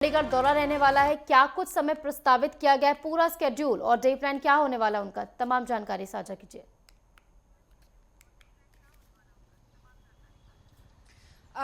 चंडीगढ़ दौरा रहने वाला है। क्या कुछ समय प्रस्तावित किया गया है, पूरा स्केड्यूल और डे प्लान क्या होने वाला है उनका, तमाम जानकारी साझा कीजिए।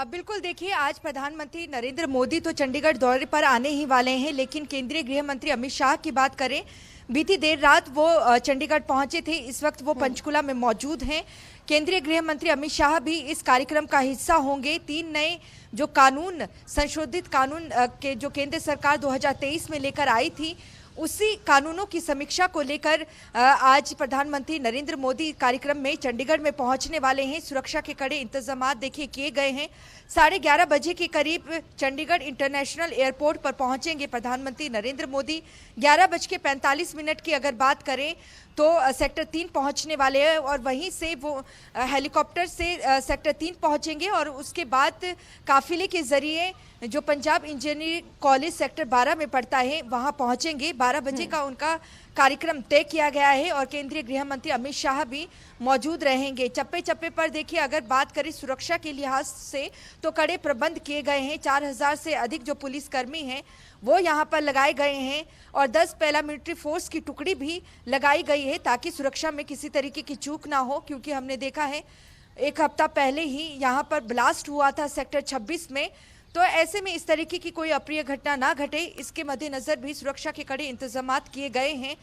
बिल्कुल, देखिए आज प्रधानमंत्री नरेंद्र मोदी तो चंडीगढ़ दौरे पर आने ही वाले हैं, लेकिन केंद्रीय गृह मंत्री अमित शाह की बात करें, बीती देर रात वो चंडीगढ़ पहुंचे थे। इस वक्त वो पंचकुला में मौजूद हैं। केंद्रीय गृह मंत्री अमित शाह भी इस कार्यक्रम का हिस्सा होंगे। 3 नए जो कानून, संशोधित कानून के जो केंद्र सरकार 2023 में लेकर आई थी, उसी कानूनों की समीक्षा को लेकर आज प्रधानमंत्री नरेंद्र मोदी कार्यक्रम में चंडीगढ़ में पहुंचने वाले हैं। सुरक्षा के कड़े इंतजामात देखिए किए गए हैं। 11:30 बजे के करीब चंडीगढ़ इंटरनेशनल एयरपोर्ट पर पहुंचेंगे प्रधानमंत्री नरेंद्र मोदी। 11:45 की अगर बात करें तो सेक्टर 3 पहुंचने वाले हैं और वहीं से वो हेलीकॉप्टर से सेक्टर 3 पहुंचेंगे और उसके बाद काफिले के जरिए जो पंजाब इंजीनियरिंग कॉलेज सेक्टर 12 में पड़ता है वहां पहुंचेंगे। 12 बजे का उनका कार्यक्रम तय किया गया है और केंद्रीय गृह मंत्री अमित शाह भी मौजूद रहेंगे। चप्पे चप्पे पर देखिए अगर बात करें सुरक्षा के लिहाज से तो कड़े प्रबंध किए गए हैं। 4000 से अधिक जो पुलिसकर्मी हैं वो यहाँ पर लगाए गए हैं और 10 पैरामिलिट्री फोर्स की टुकड़ी भी लगाई गई है ताकि सुरक्षा में किसी तरीके की चूक ना हो, क्योंकि हमने देखा है 1 हफ्ता पहले ही यहाँ पर ब्लास्ट हुआ था सेक्टर 26 में। तो ऐसे में इस तरीके की कोई अप्रिय घटना ना घटे, इसके मद्देनजर भी सुरक्षा के कड़े इंतजामात किए गए हैं।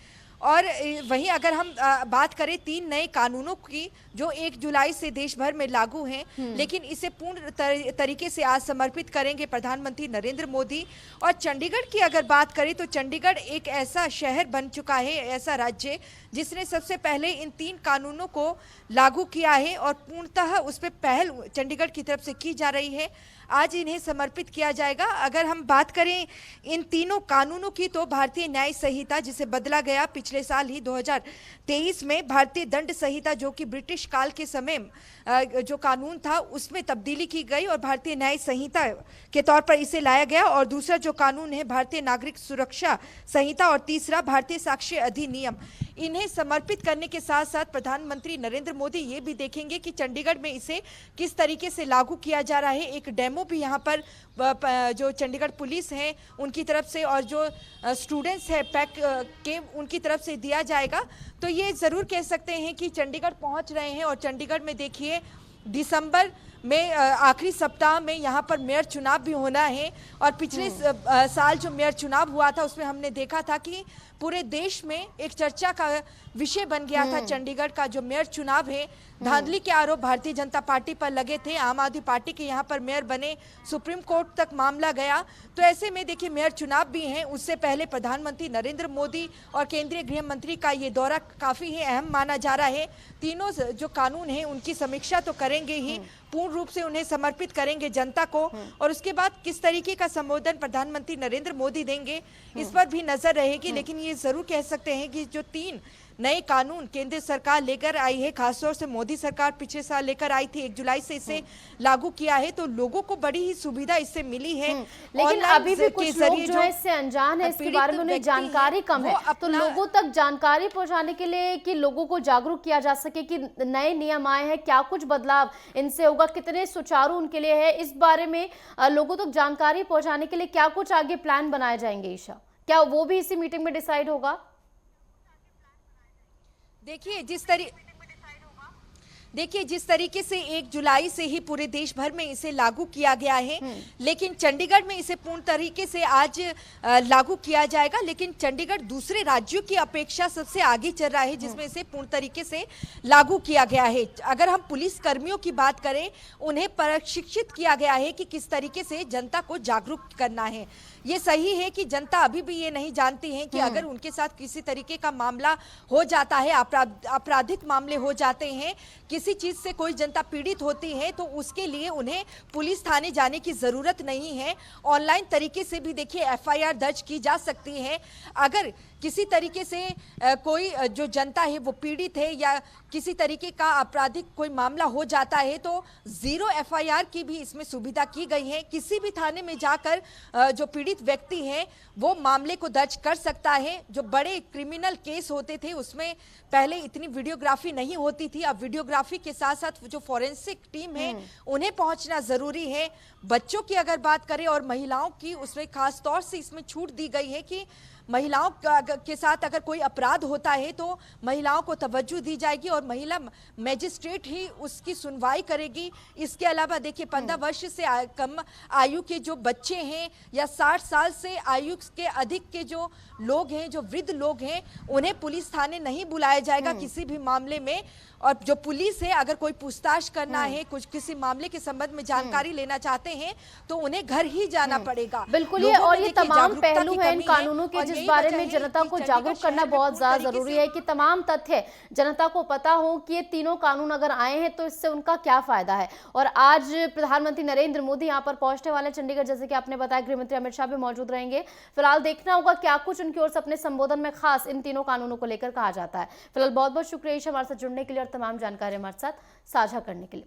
और वहीं अगर हम बात करें 3 नए कानूनों की जो 1 जुलाई से देश भर में लागू हैं, लेकिन इसे पूर्ण तरीके से आज समर्पित करेंगे प्रधानमंत्री नरेंद्र मोदी। और चंडीगढ़ की अगर बात करें तो चंडीगढ़ एक ऐसा शहर बन चुका है, ऐसा राज्य जिसने सबसे पहले इन 3 कानूनों को लागू किया है और पूर्णतः उस पर पहल चंडीगढ़ की तरफ से की जा रही है। आज इन्हें समर्पित किया जाएगा। अगर हम बात करें इन तीनों कानूनों की तो भारतीय न्याय संहिता, जिसे बदला गया पिछले साल ही 2023 में, भारतीय दंड संहिता जो कि ब्रिटिश काल के समय जो कानून था उसमें तब्दीली की गई और भारतीय न्याय संहिता के तौर पर इसे लाया गया। और दूसरा जो कानून है भारतीय नागरिक सुरक्षा संहिता और तीसरा भारतीय साक्ष्य अधिनियम। इन्हें समर्पित करने के साथ साथ प्रधानमंत्री नरेंद्र मोदी ये भी देखेंगे कि चंडीगढ़ में इसे किस तरीके से लागू किया जा रहा है। एक डेमो भी यहाँ पर जो चंडीगढ़ पुलिस है उनकी तरफ से और जो स्टूडेंट्स है पैक के उनकी तरफ से दिया जाएगा। तो ये ज़रूर कह सकते हैं कि चंडीगढ़ पहुँच रहे हैं। और चंडीगढ़ में देखिए दिसंबर में आखिरी सप्ताह में यहाँ पर मेयर चुनाव भी होना है और पिछले साल जो मेयर चुनाव हुआ था उसमें हमने देखा था कि पूरे देश में एक चर्चा का विषय बन गया था चंडीगढ़ का जो मेयर चुनाव है। धांधली के आरोप भारतीय जनता पार्टी पर लगे थे, आम आदमी पार्टी के यहाँ पर मेयर बने, सुप्रीम कोर्ट तक मामला गया। तो ऐसे में देखिए मेयर चुनाव भी हैं। उससे पहले प्रधानमंत्री नरेंद्र मोदी और केंद्रीय गृह मंत्री का ये दौरा काफ़ी ही अहम माना जा रहा है। तीनों जो कानून हैं उनकी समीक्षा तो करेंगे ही, पूर्ण रूप से उन्हें समर्पित करेंगे जनता को और उसके बाद किस तरीके का संबोधन प्रधानमंत्री नरेंद्र मोदी देंगे इस पर भी नजर रहेगी। लेकिन ये जरूर कह सकते हैं कि जो 3 नए कानून केंद्र सरकार लेकर आई है, खासतौर से मोदी सरकार पिछले साल लेकर आई थी, 1 जुलाई से इसे लागू किया है, तो लोगों को बड़ी ही सुविधा इससे मिली है। लेकिन अभी भी कुछ लोग जो है इससे अनजान है, इसके बारे में उन्हें जानकारी कम है। तो लोगों तक जानकारी पहुंचाने के लिए कि लोगों को जागरूक किया जा सके कि नए नियम आए हैं, क्या कुछ बदलाव इनसे होगा, कितने सुचारू उनके लिए है, इस बारे में लोगों तक जानकारी पहुंचाने के लिए क्या कुछ आगे प्लान बनाए जाएंगे ईशा? क्या वो भी इसी मीटिंग में डिसाइड होगा? देखिए जिस तरीके से 1 जुलाई से ही पूरे देश भर में इसे लागू किया गया है, लेकिन चंडीगढ़ में इसे पूर्ण तरीके से आज लागू किया जाएगा। लेकिन चंडीगढ़ दूसरे राज्यों की अपेक्षा सबसे आगे चल रहा है जिसमें इसे पूर्ण तरीके से लागू किया गया है। अगर हम पुलिस कर्मियों की बात करें, उन्हें प्रशिक्षित किया गया है कि किस तरीके से जनता को जागरूक करना है। ये सही है कि जनता अभी भी ये नहीं जानती है कि अगर उनके साथ किसी तरीके का मामला हो जाता है, आपराधिक मामले हो जाते हैं, किसी चीज से कोई जनता पीड़ित होती है, तो उसके लिए उन्हें पुलिस थाने जाने की जरूरत नहीं है। ऑनलाइन तरीके से भी देखिए FIR दर्ज की जा सकती है। अगर किसी तरीके से कोई जो जनता है वो पीड़ित है या किसी तरीके का आपराधिक कोई मामला हो जाता है तो 0 FIR की भी इसमें सुविधा की गई है। किसी भी थाने में जाकर जो पीड़ित व्यक्ति है वो मामले को दर्ज कर सकता है। जो बड़े क्रिमिनल केस होते थे उसमें पहले इतनी वीडियोग्राफी नहीं होती थी, अब वीडियोग्राफी वीडियोग्राफी के साथ साथ जो फॉरेंसिक टीम है उन्हें पहुंचना जरूरी है। बच्चों की अगर बात करें और महिलाओं की, उसमें खास तौर से इसमें छूट दी गई है कि महिलाओं के साथ अगर कोई अपराध होता है तो महिलाओं को तवज्जो दी जाएगी और महिला मैजिस्ट्रेट ही उसकी सुनवाई करेगी। इसके अलावा देखिए 15 वर्ष से कम आयु के जो बच्चे हैं या 60 साल से आयु के अधिक के जो लोग हैं, जो वृद्ध लोग हैं, उन्हें पुलिस थाने नहीं बुलाया जाएगा किसी भी मामले में। और जो पुलिस है अगर कोई पूछताछ करना है, कुछ किसी मामले के संबंध में जानकारी लेना चाहते हैं तो उन्हें घर ही जाना पड़ेगा। बिल्कुल, ये और ये तमाम पहलू हैं इन कानूनों के जिस बारे में जनता को जागरूक करना बहुत ज्यादा जरूरी है कि तमाम तथ्य जनता को पता हो कि ये तीनों कानून अगर आए हैं तो इससे उनका क्या फायदा है। और आज प्रधानमंत्री नरेंद्र मोदी यहाँ पर पहुंचने वाले चंडीगढ़, जैसे कि आपने बताया, गृह मंत्री अमित शाह भी मौजूद रहेंगे। फिलहाल देखना होगा क्या कुछ उनकी ओर से अपने संबोधन में खास इन तीनों कानूनों को लेकर कहा जाता है। फिलहाल बहुत बहुत शुक्रिया हमारे साथ जुड़ने के लिए और तमाम जानकारी हमारे साथ साझा करने के लिए।